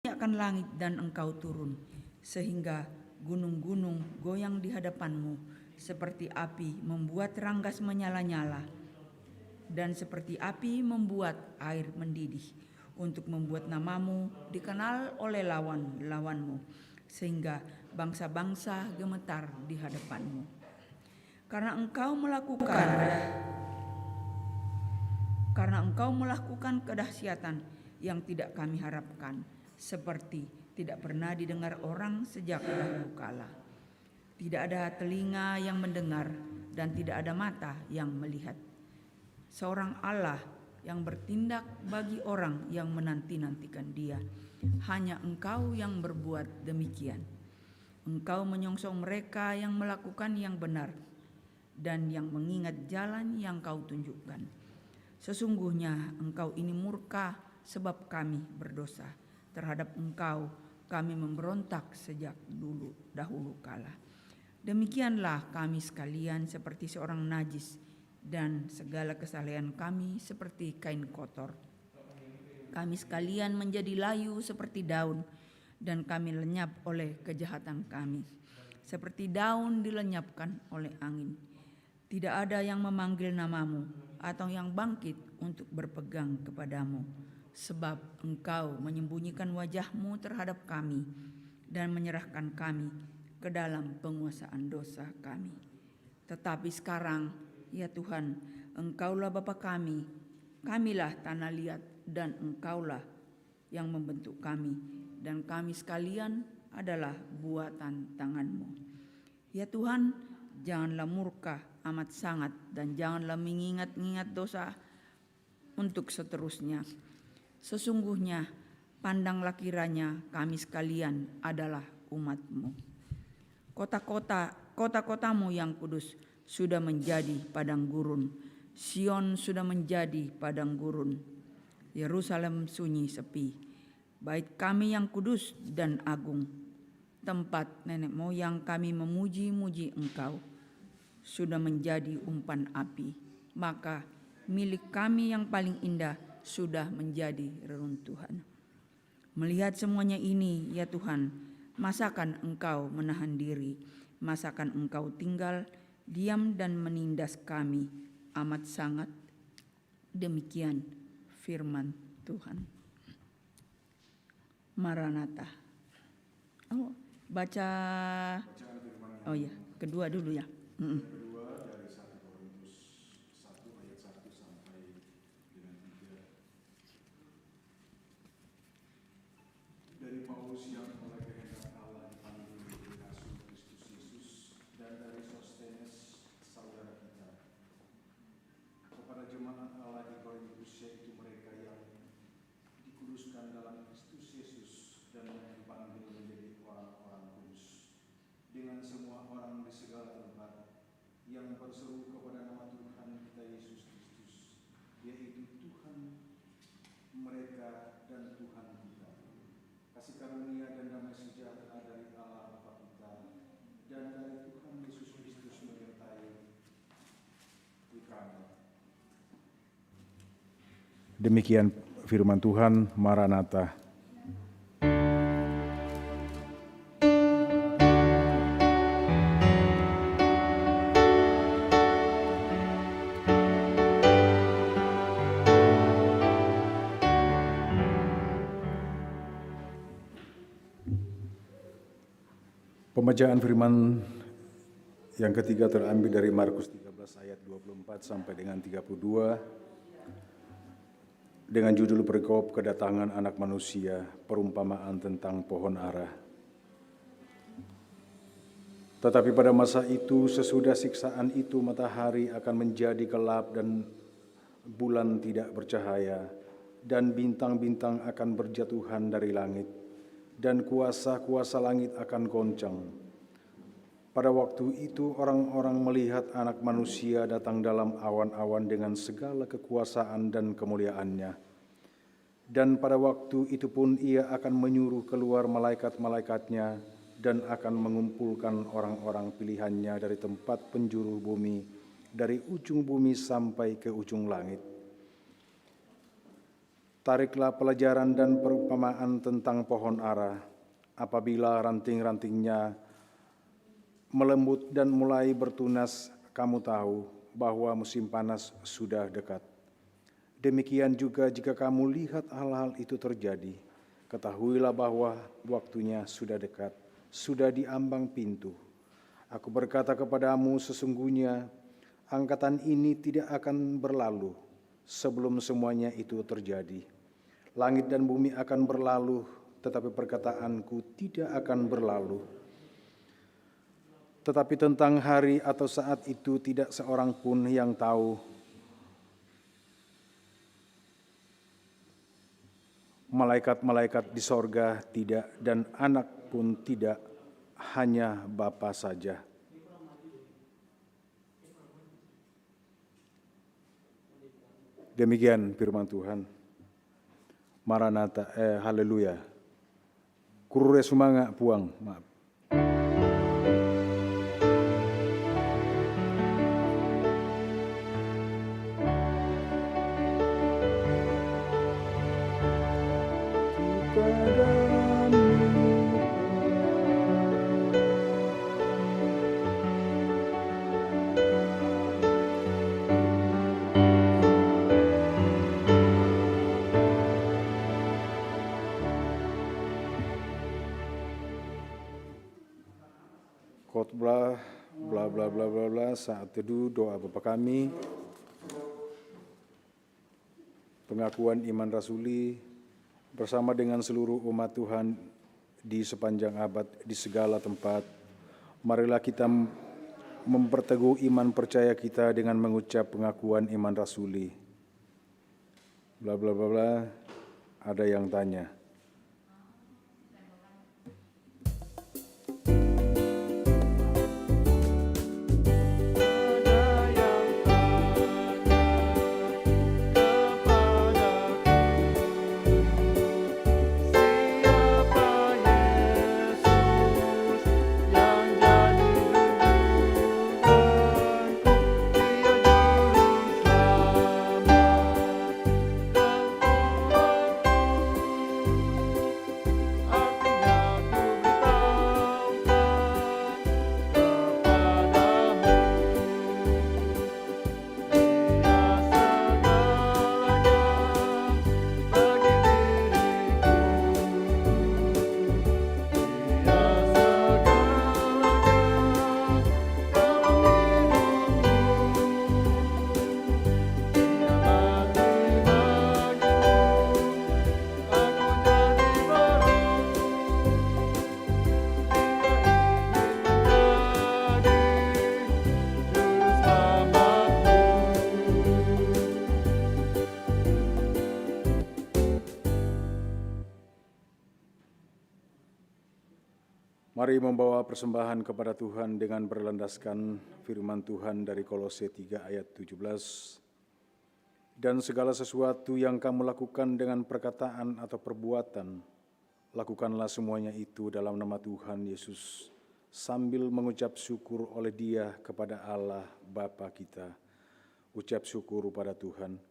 akan langit dan engkau turun, sehingga gunung-gunung goyang di hadapanmu, seperti api membuat ranggas menyala-nyala, dan seperti api membuat air mendidih, untuk membuat namamu dikenal oleh lawan-lawanmu, sehingga bangsa-bangsa gemetar di hadapanmu. Karena engkau melakukan kedahsyatan yang tidak kami harapkan, seperti tidak pernah didengar orang sejak dahulu kala. Tidak ada telinga yang mendengar dan tidak ada mata yang melihat. Seorang Allah yang bertindak bagi orang yang menanti-nantikan Dia. Hanya Engkau yang berbuat demikian. Engkau menyongsong mereka yang melakukan yang benar dan yang mengingat jalan yang Kau tunjukkan. Sesungguhnya Engkau ini murka sebab kami berdosa. Terhadap Engkau kami memberontak sejak dahulu kala. Demikianlah kami sekalian seperti seorang najis, dan segala kesalehan kami seperti kain kotor. Kami sekalian menjadi layu seperti daun, dan kami lenyap oleh kejahatan kami. Seperti daun dilenyapkan oleh angin. Tidak ada yang memanggil namamu atau yang bangkit untuk berpegang kepadamu. Sebab Engkau menyembunyikan wajahmu terhadap kami dan menyerahkan kami ke dalam penguasaan dosa kami. Tetapi sekarang, ya Tuhan, Engkaulah Bapa kami, kamilah tanah liat, dan Engkaulah yang membentuk kami, dan kami sekalian adalah buatan tangan-Mu. Ya Tuhan, janganlah murka amat sangat, dan janganlah mengingat-ingat dosa untuk seterusnya. Sesungguhnya pandanglah kiranya kami sekalian adalah umat-Mu. Kota-kotamu yang kudus sudah menjadi padang gurun. Sion sudah menjadi padang gurun. Yerusalem sunyi sepi. Bait kami yang kudus dan agung, tempat nenek moyang kami memuji-muji Engkau, sudah menjadi umpan api. Maka milik kami yang paling indah sudah menjadi reruntuhan. Melihat semuanya ini, ya Tuhan, masakan Engkau menahan diri, masakan Engkau tinggal diam dan menindas kami amat sangat. Demikian firman Tuhan. Maranatha. Baca. Oh ya, kedua dulu ya. Kedua dari 1 Korintus 1 ayat 1 sampai dengan 3. Dari Paulus yang oleh kehendak Allah dipanggil menjadi rasul Kristus Yesus, dan dari Sostenes saudara kita, kepada jemaat Allah di Korintus, yaitu mereka yang dikuduskan dalam Kristus Yesus dan yang dipanggil menjadi orang-orang kudus, dengan semua orang di segala tempat yang berseru kepada nama Tuhan kita Yesus Kristus, yaitu Tuhan mereka dan Tuhan kita. Kasih karunia dan damai sejahtera dari Allah Bapa kita dan dari Tuhan Yesus Kristus menyertai kamu. Demikian firman Tuhan. Maranatha. Pembacaan firman yang ketiga terambil dari Markus 13 ayat 24 sampai dengan 32 dengan judul perikop kedatangan anak manusia, perumpamaan tentang pohon ara. Tetapi pada masa itu, sesudah siksaan itu, matahari akan menjadi gelap dan bulan tidak bercahaya, dan bintang-bintang akan berjatuhan dari langit, dan kuasa-kuasa langit akan goncang. Pada waktu itu orang-orang melihat anak manusia datang dalam awan-awan dengan segala kekuasaan dan kemuliaannya. Dan pada waktu itu pun ia akan menyuruh keluar malaikat-malaikatnya dan akan mengumpulkan orang-orang pilihannya dari tempat penjuru bumi, dari ujung bumi sampai ke ujung langit. Tariklah pelajaran dan perumpamaan tentang pohon ara. Apabila ranting-rantingnya melembut dan mulai bertunas, kamu tahu bahwa musim panas sudah dekat. Demikian juga jika kamu lihat hal-hal itu terjadi, ketahuilah bahwa waktunya sudah dekat, sudah di ambang pintu. Aku berkata kepadamu, sesungguhnya angkatan ini tidak akan berlalu sebelum semuanya itu terjadi. Langit dan bumi akan berlalu, tetapi perkataanku tidak akan berlalu. Tetapi tentang hari atau saat itu tidak seorang pun yang tahu. Malaikat-malaikat di sorga tidak, dan anak pun tidak, hanya Bapa saja. Demikian firman Tuhan. Maranatha, haleluya. Kurure sumanga puang, maaf. Khotbah bla bla bla bla bla, saat teduh doa Bapa kami, pengakuan iman rasuli bersama dengan seluruh umat Tuhan di sepanjang abad di segala tempat. Marilah kita memperteguh iman percaya kita dengan mengucap pengakuan iman rasuli. Bla bla bla bla, ada yang tanya. Mari membawa persembahan kepada Tuhan dengan berlandaskan firman Tuhan dari Kolose 3 ayat 17. Dan segala sesuatu yang kamu lakukan dengan perkataan atau perbuatan, lakukanlah semuanya itu dalam nama Tuhan Yesus, sambil mengucap syukur oleh Dia kepada Allah Bapa kita. Ucap syukur pada Tuhan.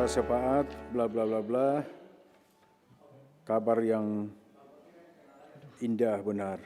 Syafaat bla bla bla bla. Kabar yang indah benar.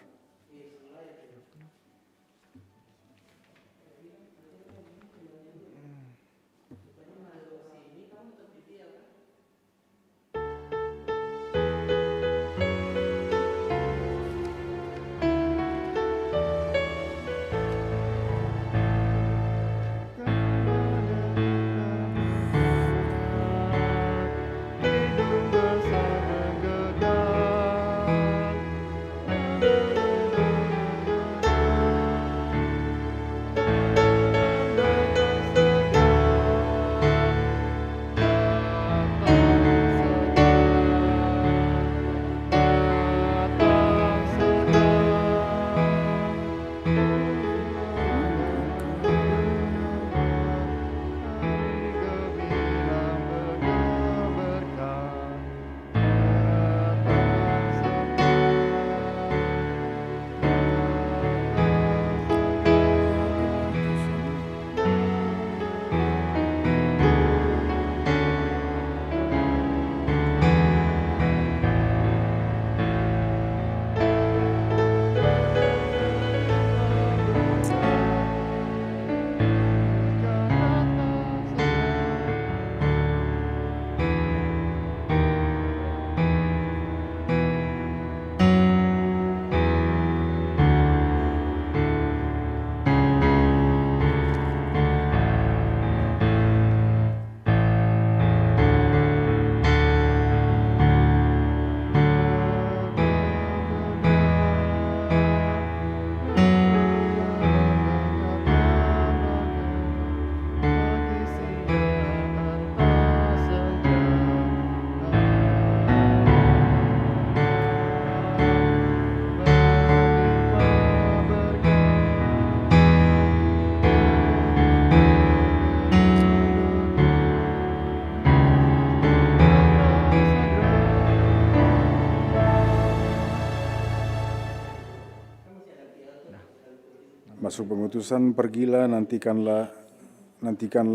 Masuk pengutusan, pergilah, nantikanlah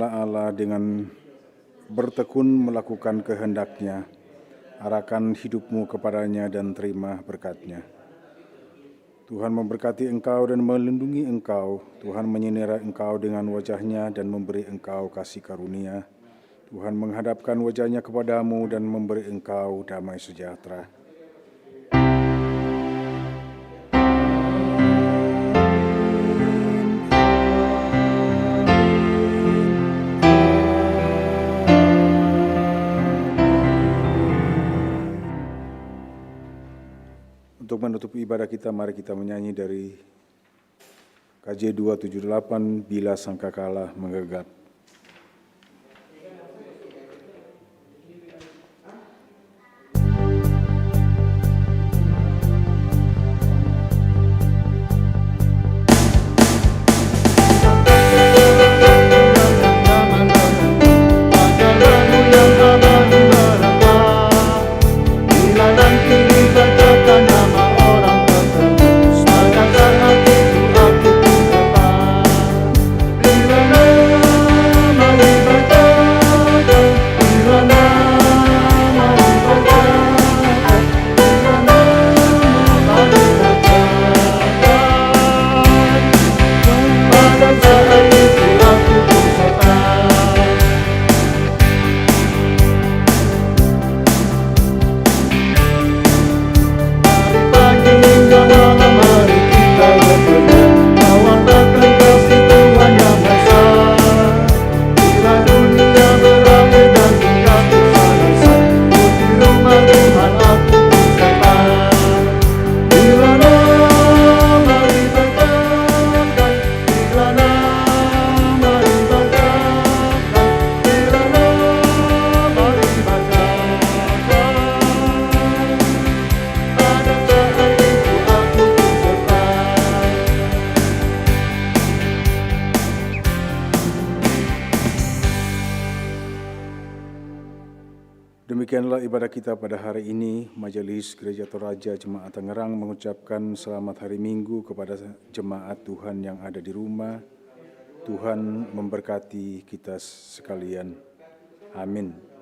Allah dengan bertekun melakukan kehendak-Nya, arahkan hidupmu kepadanya dan terima berkat-Nya. Tuhan memberkati engkau dan melindungi engkau. Tuhan menyinari engkau dengan wajah-Nya dan memberi engkau kasih karunia. Tuhan menghadapkan wajah-Nya kepadamu dan memberi engkau damai sejahtera. Untuk menutup ibadah kita, mari kita menyanyi dari KJ 278, Bila Sangkakala Menggegap. Demikianlah ibadah kita pada hari ini. Majelis Gereja Toraja Jemaat Tangerang mengucapkan selamat hari Minggu kepada jemaat Tuhan yang ada di rumah. Tuhan memberkati kita sekalian. Amin.